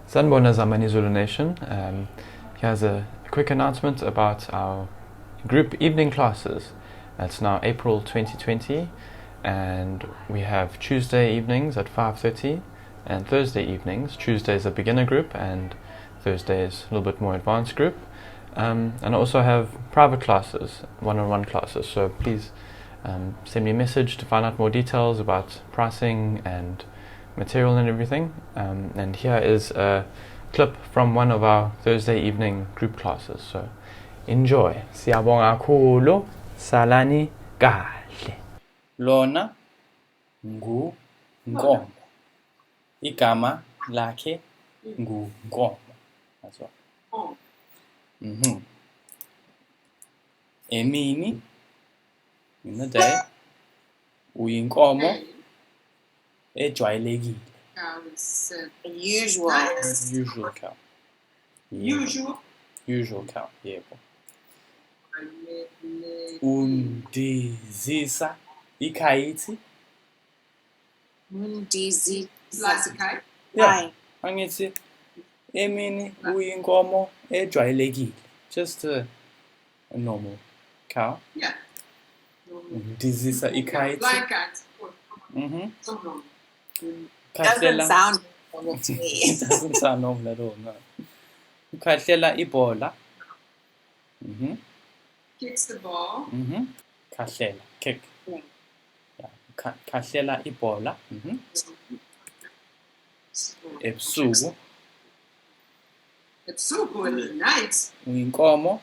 Sanibona Zamani Zulu Nation. Here's a quick announcement about our group evening classes. It's now April 2020 and we have Tuesday evenings at 5:30 and Thursday evenings. Tuesday is a beginner group and Thursday is a little bit more advanced group. And I also have private classes, one-on-one classes, so please send me a message to find out more details about pricing and material and everything. And here is a clip from one of our Thursday evening group classes, so enjoy. Siyabonga kakhulu, salani kahle. Lona ngunkomo. Igama lakhe ngunkomo. That's all. Emini in the day uyinkomo ejwayelekile. It's usual. Usual cow. Usual cow. Yebo. Undizisa ikhayithi. Undizisa. Yeah. Angithi emini uyinkomo ejwayelekile. Just a normal cow. Yeah. Undizisa ikhayithi. Like that. Doesn't sound normal to me. It doesn't sound normal at all, no. Ukhahlela ibola. Kicks the ball. Khahlela, kick. Yeah. Yeah. Khahlela ibola. Ebusuku. Ebusuku in the night. Uyinkomo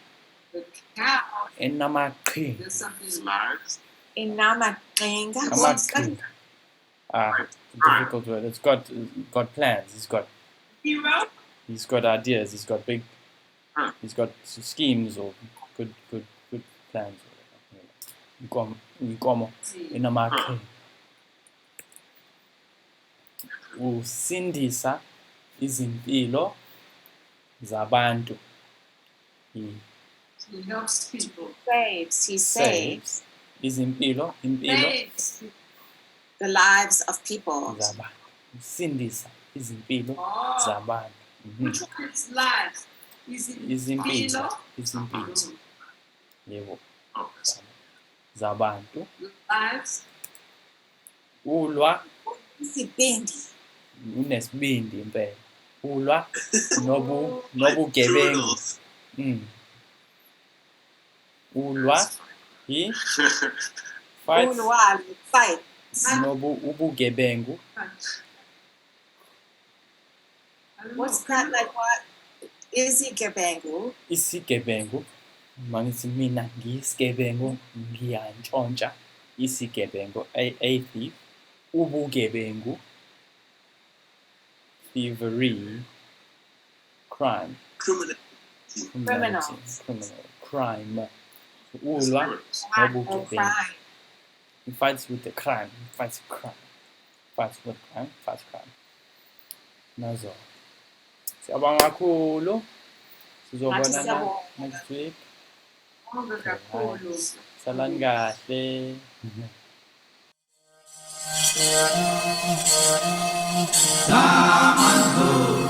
The cow. enamaqhinga. There's something smart. Inamaqhinga. Amaqhinga. Difficult word. It's got plans. He's got ideas. He's got schemes or good plans. Uyinkomo enamaqhinga. Usindisa izimpilo zabantu. He helps people. He saves. Izimpilo. Saves the lives of people. Zabantu. Usindisa izimpilo zabantu. Which one is lives? Izimpilo. Yebo. Zabantu. Lives. Ulwa. Isibindi. Unesibindi impela. Ulwa nobugebengu. Ulwa he fights Fight. ubugebengu. What's that like? What is Gebengu? Isigebengu. Mangithi mina ngiyisigebengu ngiyantshontsha. Isigebengu a thief. Ubugebengu. Thievery. Crime. Criminal. Crime. Ulwa nobugebengu. He fights with the crime. Fights with crime. Nazo. Siyabonga kakhulu. Sizobonana next week. Salani kahle. Damanhur,